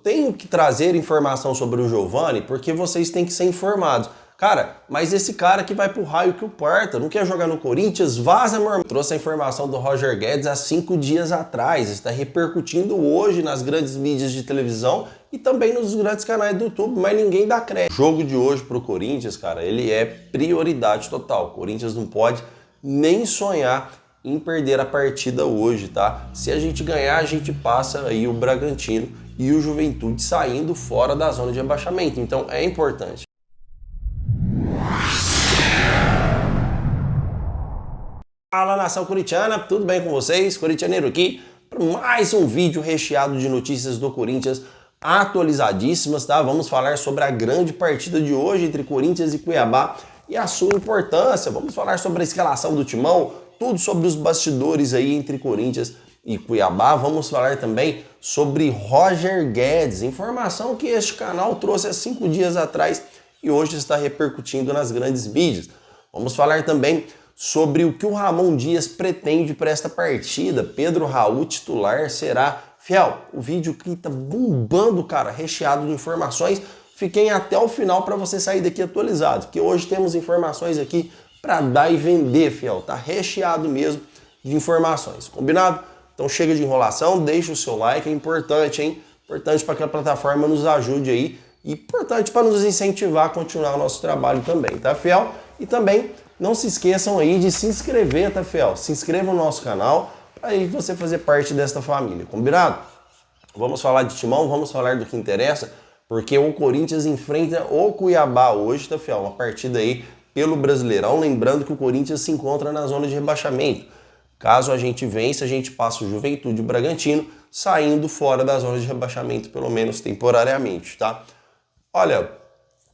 tenho que trazer informação sobre o Giovani porque vocês têm que ser informados. Cara, mas esse cara que vai pro raio que o parta, não quer jogar no Corinthians, vaza, meu irmão. Trouxe a informação do Roger Guedes há 5 dias atrás, está repercutindo hoje nas grandes mídias de televisão e também nos grandes canais do YouTube, mas ninguém dá crédito. O jogo de hoje pro Corinthians, cara, ele é prioridade total. O Corinthians não pode nem sonhar em perder a partida hoje, tá? Se a gente ganhar, a gente passa aí o Bragantino e o Juventude saindo fora da zona de rebaixamento. Então é importante. Fala, nação corintiana, tudo bem com vocês? Corintianeiro aqui para mais um vídeo recheado de notícias do Corinthians atualizadíssimas, tá? Vamos falar sobre a grande partida de hoje entre Corinthians e Cuiabá e a sua importância. Vamos falar sobre a escalação do timão, tudo sobre os bastidores aí entre Corinthians e Cuiabá. Vamos falar também sobre Roger Guedes, informação que este canal trouxe há 5 dias atrás e hoje está repercutindo nas grandes mídias. Vamos falar também sobre o que o Ramon Dias pretende para esta partida. Pedro Raul titular será fiel. O vídeo aqui tá bombando, cara, recheado de informações. Fiquem até o final para você sair daqui atualizado, porque hoje temos informações aqui para dar e vender, fiel. Tá recheado mesmo de informações, combinado? Então chega de enrolação, deixa o seu like, é importante, hein? Importante para que a plataforma nos ajude aí e importante para nos incentivar a continuar o nosso trabalho também, tá, fiel? E também não se esqueçam aí de se inscrever, tá, fiel? Se inscreva no nosso canal para aí você fazer parte desta família, combinado? Vamos falar de timão, vamos falar do que interessa, porque o Corinthians enfrenta o Cuiabá hoje, tá, fiel? Uma partida aí pelo Brasileirão, lembrando que o Corinthians se encontra na zona de rebaixamento. Caso a gente vença, a gente passa o Juventude e o Bragantino, saindo fora da zona de rebaixamento, pelo menos temporariamente, tá? Olha,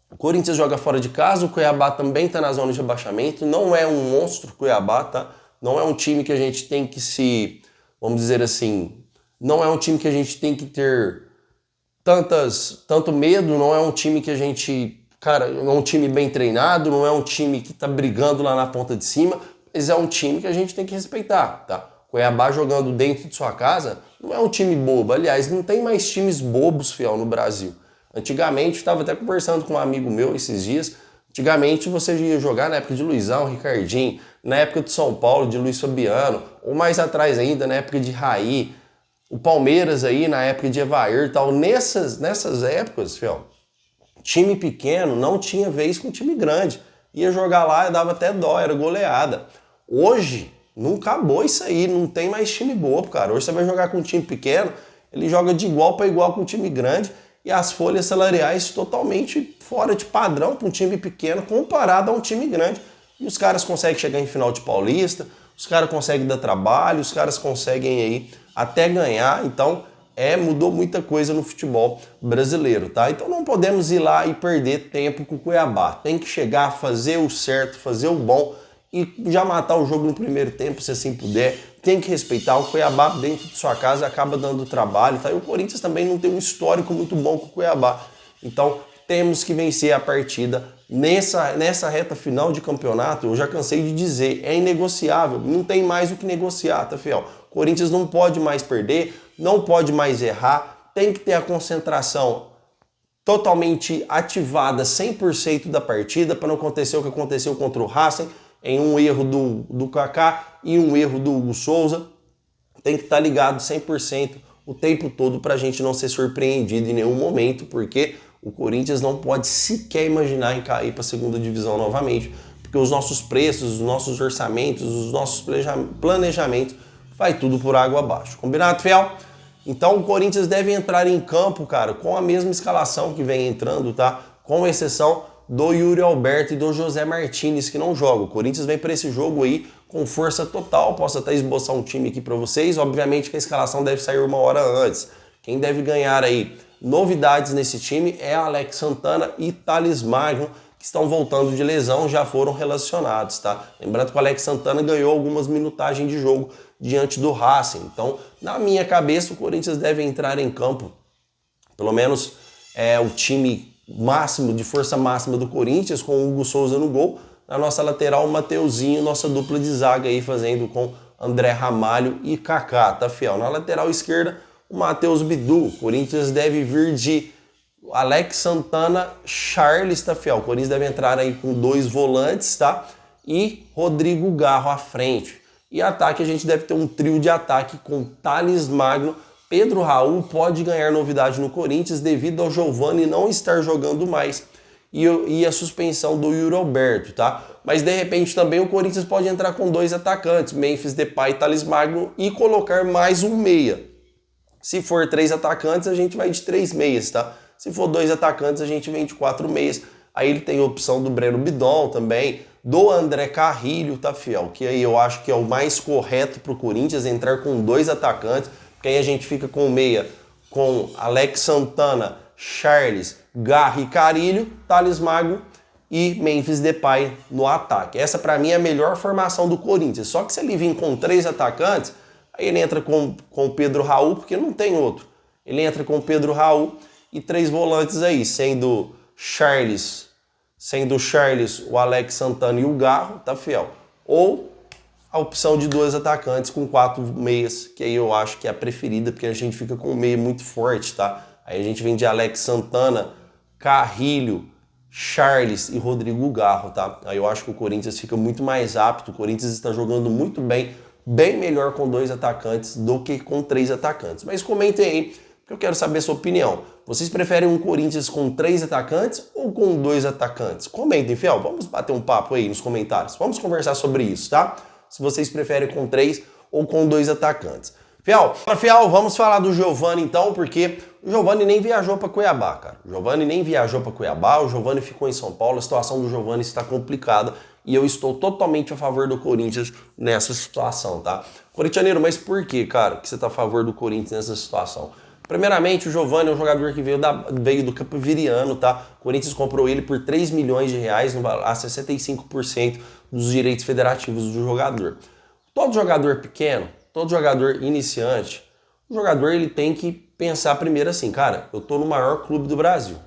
o Corinthians joga fora de casa, o Cuiabá também está na zona de rebaixamento, não é um monstro Cuiabá, tá? Não é um time que a gente tem que vamos dizer assim, não é um time que a gente tem que ter tanto medo, não é um time que a gente, cara, não é um time bem treinado, não é um time que tá brigando lá na ponta de cima, mas é um time que a gente tem que respeitar, tá? Cuiabá jogando dentro de sua casa não é um time bobo, aliás, não tem mais times bobos, fiel, no Brasil. Antigamente, estava até conversando com um amigo meu esses dias, antigamente você ia jogar na época de Luizão, Ricardinho, na época de São Paulo, de Luiz Fabiano, ou mais atrás ainda, na época de Raí, o Palmeiras aí, na época de Evair e tal. Nessas épocas, fiel, time pequeno não tinha vez com time grande. Ia jogar lá e dava até dó, era goleada. Hoje, não acabou isso aí, não tem mais time bobo, cara. Hoje você vai jogar com um time pequeno, ele joga de igual para igual com um time grande, e as folhas salariais totalmente fora de padrão para um time pequeno comparado a um time grande. E os caras conseguem chegar em final de Paulista, os caras conseguem dar trabalho, os caras conseguem aí até ganhar. Então, mudou muita coisa no futebol brasileiro, tá? Então não podemos ir lá e perder tempo com o Cuiabá. Tem que chegar, fazer o certo, fazer o bom e já matar o jogo no primeiro tempo, se assim puder. Tem que respeitar. O Cuiabá dentro de sua casa acaba dando trabalho, tá? E o Corinthians também não tem um histórico muito bom com o Cuiabá. Então temos que vencer a partida nessa reta final de campeonato. Eu já cansei de dizer, é inegociável, não tem mais o que negociar, tá, fiel? O Corinthians não pode mais perder, não pode mais errar, tem que ter a concentração totalmente ativada 100% da partida para não acontecer o que aconteceu contra o Racing, em um erro do Kaká e um erro do Hugo Souza. Tem que estar ligado 100% o tempo todo para a gente não ser surpreendido em nenhum momento, porque o Corinthians não pode sequer imaginar em cair para a segunda divisão novamente, porque os nossos preços, os nossos orçamentos, os nossos planejamentos, vai tudo por água abaixo. Combinado, fiel? Então o Corinthians deve entrar em campo, cara, com a mesma escalação que vem entrando, tá? Com exceção do Yuri Alberto e do José Martinez, que não jogam. O Corinthians vem para esse jogo aí com força total. Posso até esboçar um time aqui para vocês. Obviamente que a escalação deve sair 1 hora antes. Quem deve ganhar aí novidades nesse time é Alex Santana e Thales Magno, que estão voltando de lesão, já foram relacionados, tá? Lembrando que o Alex Santana ganhou algumas minutagens de jogo diante do Racing. Então, na minha cabeça, o Corinthians deve entrar em campo, pelo menos o time máximo, de força máxima do Corinthians, com o Hugo Souza no gol. Na nossa lateral, o Mateuzinho, nossa dupla de zaga aí, fazendo com André Ramalho e Kaká, tá, fiel? Na lateral esquerda, o Matheus Bidu. O Corinthians deve vir de Alex Santana, Charles, tá, fiel? O Corinthians deve entrar aí com 2 volantes, tá? E Rodrigo Garro à frente. E ataque, a gente deve ter um trio de ataque com Thales Magno. Pedro Raul pode ganhar novidade no Corinthians devido ao Giovani não estar jogando mais e a suspensão do Yuri Alberto, tá? Mas de repente também o Corinthians pode entrar com 2 atacantes, Memphis Depay e Thales Magno, e colocar mais um meia. Se for 3 atacantes, a gente vai de 3 meias, tá? Se for 2 atacantes, a gente vem de 4 meias. Aí ele tem a opção do Breno Bidon também, do André Carrilho, tá, fiel? Que aí eu acho que é o mais correto pro Corinthians, entrar com 2 atacantes, porque aí a gente fica com meia, com Alex Santana, Charles, Garro e Carrilho, Thales Magno e Memphis Depay no ataque. Essa para mim é a melhor formação do Corinthians. Só que se ele vir com 3 atacantes, aí ele entra com o Pedro Raul, porque não tem outro. Ele entra com o Pedro Raul e 3 volantes aí, sendo Charles, o Alex Santana e o Garro, tá, fiel? Ou a opção de 2 atacantes com 4 meias, que aí eu acho que é a preferida, porque a gente fica com um meia muito forte, tá? Aí a gente vem de Alex Santana, Carrilho, Charles e Rodrigo Garro, tá? Aí eu acho que o Corinthians fica muito mais apto, o Corinthians está jogando muito bem, bem melhor com 2 atacantes do que com 3 atacantes. Mas comentem aí, porque eu quero saber a sua opinião. Vocês preferem um Corinthians com 3 atacantes ou com 2 atacantes? Comentem, fiel, vamos bater um papo aí nos comentários. Vamos conversar sobre isso, tá? Se vocês preferem com 3 ou com 2 atacantes. Fiel, vamos falar do Giovani então, porque o Giovani nem viajou para Cuiabá, cara. O Giovani nem viajou para Cuiabá, o Giovani ficou em São Paulo, a situação do Giovani está complicada e eu estou totalmente a favor do Corinthians nessa situação, tá? Corintianeiro, mas por que, cara, que você está a favor do Corinthians nessa situação? Primeiramente, o Giovani é um jogador que veio do Campo Viriano, tá? O Corinthians comprou ele por 3 milhões de reais, a 65% dos direitos federativos do jogador. Todo jogador pequeno, todo jogador iniciante, o jogador ele tem que pensar primeiro assim, cara, eu tô no maior clube do Brasil.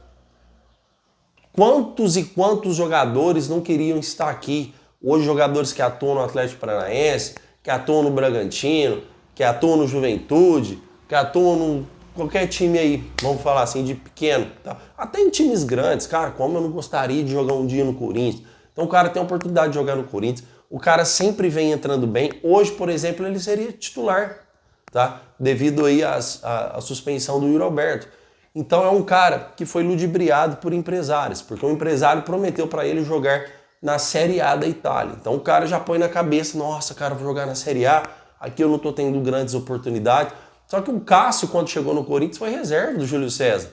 Quantos e quantos jogadores não queriam estar aqui? Hoje jogadores que atuam no Atlético Paranaense, que atuam no Bragantino, que atuam no Juventude, que atuam no qualquer time aí, vamos falar assim, de pequeno, tá? Até em times grandes, cara, como eu não gostaria de jogar um dia no Corinthians. Então o cara tem a oportunidade de jogar no Corinthians, o cara sempre vem entrando bem. Hoje, por exemplo, ele seria titular, tá? Devido aí à suspensão do Yuri Alberto. Então é um cara que foi ludibriado por empresários, porque o empresário prometeu para ele jogar na Série A da Itália. Então o cara já põe na cabeça, nossa, cara, vou jogar na Série A, aqui eu não tô tendo grandes oportunidades. Só que o Cássio, quando chegou no Corinthians, foi reserva do Júlio César.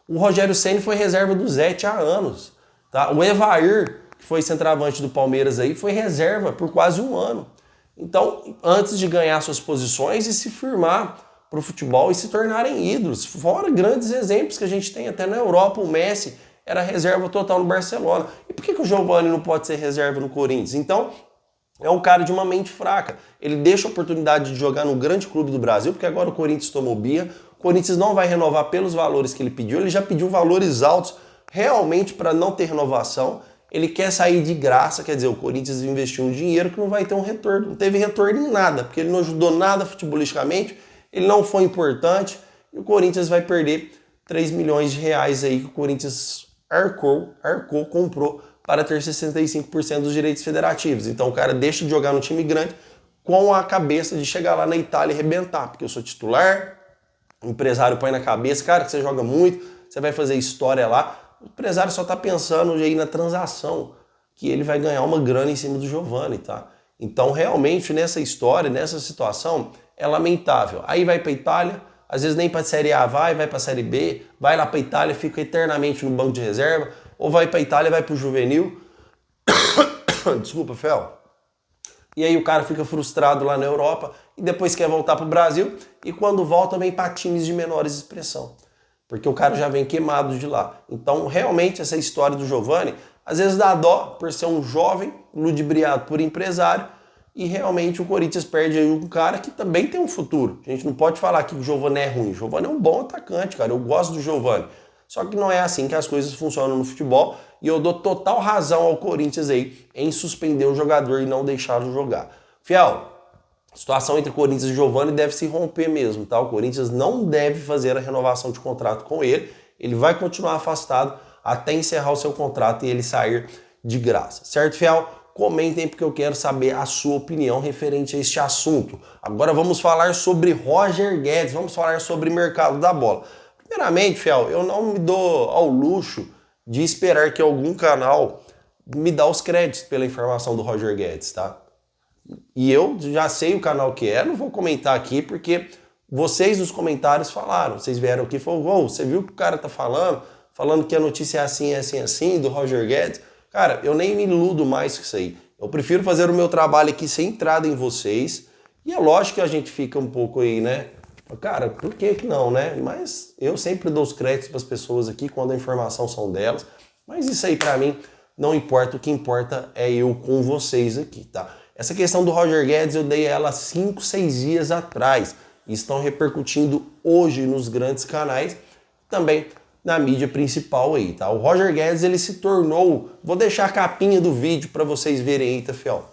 O Rogério Ceni foi reserva do Zete há anos. Tá? O Evair, que foi centroavante do Palmeiras aí, foi reserva por quase 1 ano. Então, antes de ganhar suas posições e se firmar para o futebol e se tornarem ídolos. Fora grandes exemplos que a gente tem até na Europa, o Messi era reserva total no Barcelona. E por que o Giovani não pode ser reserva no Corinthians? Então, é um cara de uma mente fraca. Ele deixa a oportunidade de jogar no grande clube do Brasil, porque agora o Corinthians tomou bia. O Corinthians não vai renovar pelos valores que ele pediu. Ele já pediu valores altos realmente para não ter renovação. Ele quer sair de graça, quer dizer, o Corinthians investiu um dinheiro que não vai ter um retorno. Não teve retorno em nada, porque ele não ajudou nada futebolisticamente, ele não foi importante e o Corinthians vai perder 3 milhões de reais aí que o Corinthians comprou para ter 65% dos direitos federativos. Então o cara deixa de jogar no time grande com a cabeça de chegar lá na Itália e arrebentar, porque eu sou titular, o empresário põe na cabeça, cara, que você joga muito, você vai fazer história lá. O empresário só tá pensando aí na transação, que ele vai ganhar uma grana em cima do Giovani, tá? Então realmente nessa história, nessa situação, é lamentável. Aí vai pra Itália, às vezes nem pra Série A vai pra Série B, vai lá pra Itália, fica eternamente no banco de reserva, ou vai pra Itália, vai pro juvenil. Desculpa, Fel. E aí o cara fica frustrado lá na Europa e depois quer voltar pro Brasil e quando volta vem para times de menores expressão. Porque o cara já vem queimado de lá. Então, realmente, essa história do Giovani, às vezes dá dó por ser um jovem ludibriado por empresário e realmente o Corinthians perde aí um cara que também tem um futuro. A gente não pode falar que o Giovani é ruim. O Giovani é um bom atacante, cara. Eu gosto do Giovani. Só que não é assim que as coisas funcionam no futebol e eu dou total razão ao Corinthians aí em suspender o jogador e não deixá-lo jogar. Fiel, A situação entre Corinthians e Giovani deve se romper mesmo, tá? O Corinthians não deve fazer a renovação de contrato com ele. Ele vai continuar afastado até encerrar o seu contrato e ele sair de graça. Certo, fiel? Comentem porque eu quero saber a sua opinião referente a este assunto. Agora vamos falar sobre Roger Guedes, vamos falar sobre mercado da bola. Primeiramente, fiel, eu não me dou ao luxo de esperar que algum canal me dá os créditos pela informação do Roger Guedes, tá? E eu já sei o canal que é, não vou comentar aqui porque vocês nos comentários falaram, vocês vieram aqui e falaram, oh, você viu o que o cara tá falando que a notícia é assim, assim, do Roger Guedes. Cara, eu nem me iludo mais com isso aí. Eu prefiro fazer o meu trabalho aqui sem entrada em vocês. E é lógico que a gente fica um pouco aí, né? Cara, por que não, né? Mas eu sempre dou os créditos para as pessoas aqui quando a informação são delas. Mas isso aí para mim não importa, o que importa é eu com vocês aqui, tá? Essa questão do Roger Guedes eu dei ela 5, 6 dias atrás. E estão repercutindo hoje nos grandes canais, também na mídia principal aí, tá? O Roger Guedes, ele se tornou... Vou deixar a capinha do vídeo para vocês verem aí, tá, fiel?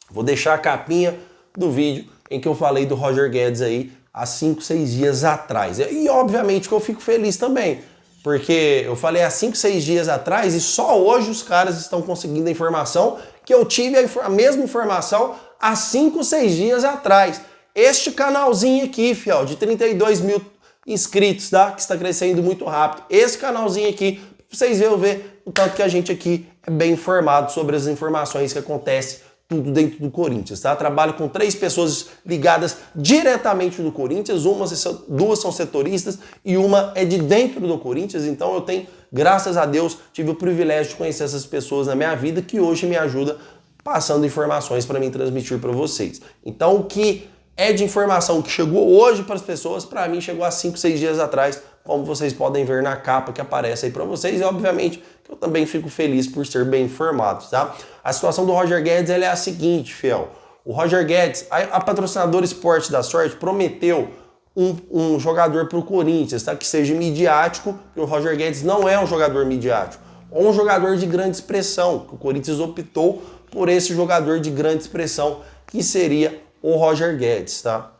Vou deixar a capinha do vídeo em que eu falei do Roger Guedes aí há 5, 6 dias atrás. E obviamente que eu fico feliz também, porque eu falei há 5, 6 dias atrás e só hoje os caras estão conseguindo a informação que eu tive a mesma informação há 5, 6 dias atrás. Este canalzinho aqui, fiel, de 32 mil inscritos, tá? Que está crescendo muito rápido. Esse canalzinho aqui, pra vocês ver o tanto que a gente aqui é bem informado sobre as informações que acontecem tudo dentro do Corinthians, tá? Trabalho com 3 pessoas ligadas diretamente do Corinthians, duas são setoristas e uma é de dentro do Corinthians, então eu tenho, graças a Deus, tive o privilégio de conhecer essas pessoas na minha vida que hoje me ajuda passando informações para mim transmitir para vocês. Então o que é de informação que chegou hoje para as pessoas, para mim chegou há 5, 6 dias atrás, como vocês podem ver na capa que aparece aí para vocês, e obviamente que eu também fico feliz por ser bem informado, tá? A situação do Roger Guedes ela é a seguinte, fiel. O Roger Guedes, a patrocinadora Esporte da Sorte prometeu um jogador para o Corinthians, tá? Que seja midiático, porque o Roger Guedes não é um jogador midiático, ou um jogador de grande expressão, que o Corinthians optou por esse jogador de grande expressão, que seria o Roger Guedes, tá?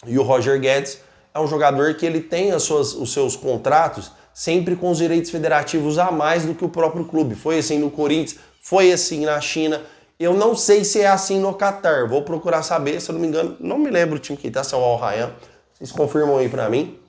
E o Roger Guedes é um jogador que ele tem os seus contratos sempre com os direitos federativos a mais do que o próprio clube. Foi assim no Corinthians, foi assim na China. Eu não sei se é assim no Catar. Vou procurar saber, se eu não me engano, não me lembro o time que tá, se é o Al Rayyan. Vocês confirmam aí pra mim.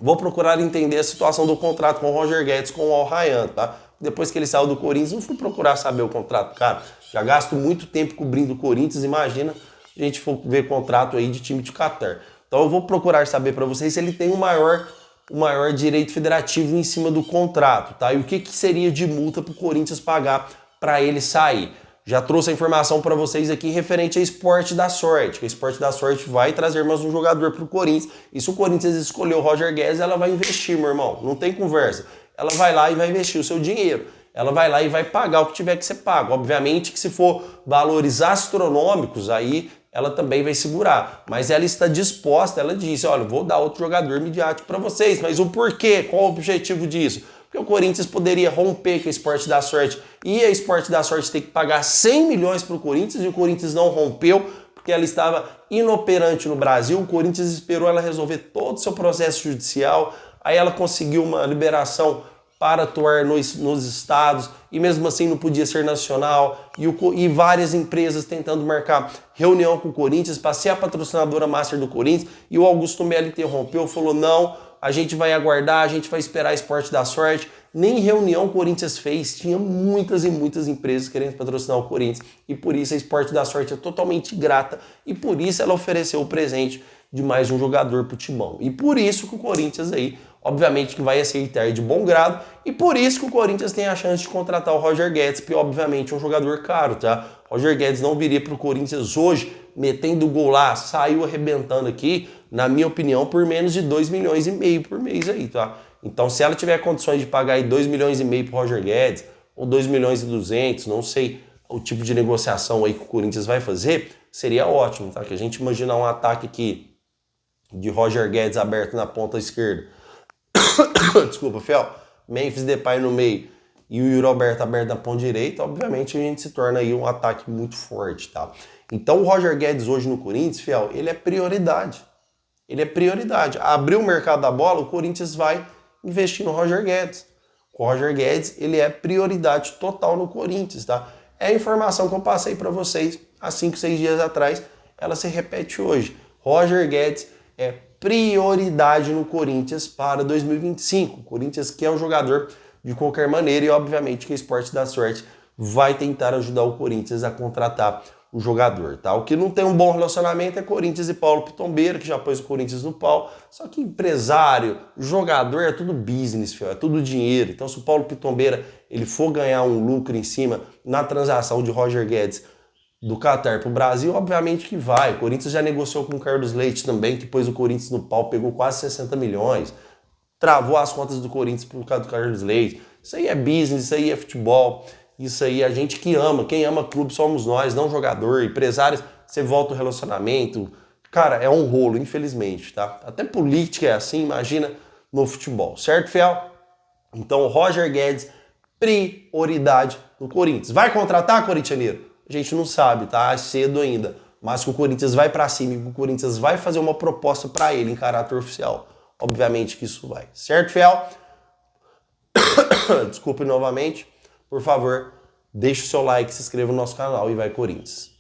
Vou procurar entender a situação do contrato com o Roger Guedes com o Al Rayyan, tá? Depois que ele saiu do Corinthians, não fui procurar saber o contrato, cara. Já gasto muito tempo cobrindo o Corinthians, imagina a gente for ver contrato aí de time de Catar. Então eu vou procurar saber para vocês se ele tem o maior direito federativo em cima do contrato, tá? E o que seria de multa para o Corinthians pagar para ele sair. Já trouxe a informação para vocês aqui referente a Esporte da Sorte, que a Esporte da Sorte vai trazer mais um jogador para o Corinthians. E se o Corinthians escolher o Roger Guedes, ela vai investir, meu irmão. Não tem conversa. Ela vai lá e vai investir o seu dinheiro. Ela vai lá e vai pagar o que tiver que ser pago. Obviamente que se for valores astronômicos, aí ela também vai segurar. Mas ela está disposta, ela disse, olha, vou dar outro jogador midiático para vocês. Mas o porquê? Qual o objetivo disso? Porque o Corinthians poderia romper com o Esporte da Sorte e a Esporte da Sorte ter que pagar 100 milhões para o Corinthians e o Corinthians não rompeu porque ela estava inoperante no Brasil. O Corinthians esperou ela resolver todo o seu processo judicial, aí ela conseguiu uma liberação para atuar nos estados e mesmo assim não podia ser nacional e várias empresas tentando marcar reunião com o Corinthians para ser a patrocinadora master do Corinthians e o Augusto Melo interrompeu, falou não, a gente vai aguardar, a gente vai esperar a Esporte da Sorte. Nem reunião o Corinthians fez, tinha muitas e muitas empresas querendo patrocinar o Corinthians e por isso a Esporte da Sorte é totalmente grata e por isso ela ofereceu o presente de mais um jogador pro timão. E por isso que o Corinthians aí, obviamente que vai aceitar de bom grado e por isso que o Corinthians tem a chance de contratar o Roger Guedes, que obviamente é um jogador caro, tá? Roger Guedes não viria pro Corinthians hoje metendo gol lá, saiu arrebentando aqui, na minha opinião, por menos de 2,5 milhões por mês aí, tá? Então, se ela tiver condições de pagar aí 2,5 milhões pro Roger Guedes, ou 2,2 milhões, não sei o tipo de negociação aí que o Corinthians vai fazer, seria ótimo, tá? Que a gente imaginar um ataque aqui de Roger Guedes aberto na ponta esquerda. Desculpa, Fel. Memphis Depay no meio e o Yuri Alberto aberto na ponta direita, obviamente a gente se torna aí um ataque muito forte, tá? Então o Roger Guedes hoje no Corinthians, fiel, ele é prioridade. Ele é prioridade. Abriu o mercado da bola, o Corinthians vai investir no Roger Guedes. O Roger Guedes, ele é prioridade total no Corinthians, tá? É a informação que eu passei para vocês há 5, 6 dias atrás, ela se repete hoje. Roger Guedes é prioridade no Corinthians para 2025. O Corinthians quer o jogador de qualquer maneira e obviamente que o Esporte da Sorte vai tentar ajudar o Corinthians a contratar o jogador, tá? O que não tem um bom relacionamento é Corinthians e Paulo Pitombeira, que já pôs o Corinthians no pau. Só que empresário, jogador é tudo business, filho, é tudo dinheiro. Então se o Paulo Pitombeira ele for ganhar um lucro em cima na transação de Roger Guedes do Qatar para o Brasil, obviamente que vai. O Corinthians já negociou com o Carlos Leite também, que pôs o Corinthians no pau, pegou quase 60 milhões. Travou as contas do Corinthians por causa do Carlos Leite. Isso aí é business, isso aí é futebol. Isso aí, a gente que ama, quem ama clube somos nós, não jogador, empresários, você volta o relacionamento. Cara, é um rolo, infelizmente, tá? Até política é assim, imagina no futebol, certo, fiel? Então, o Roger Guedes, prioridade no Corinthians. Vai contratar, corintianeiro? A gente não sabe, tá? É cedo ainda. Mas que o Corinthians vai pra cima e que o Corinthians vai fazer uma proposta pra ele em caráter oficial. Obviamente que isso vai, certo, fiel? Desculpe novamente. Por favor, deixe o seu like, se inscreva no nosso canal e vai Corinthians!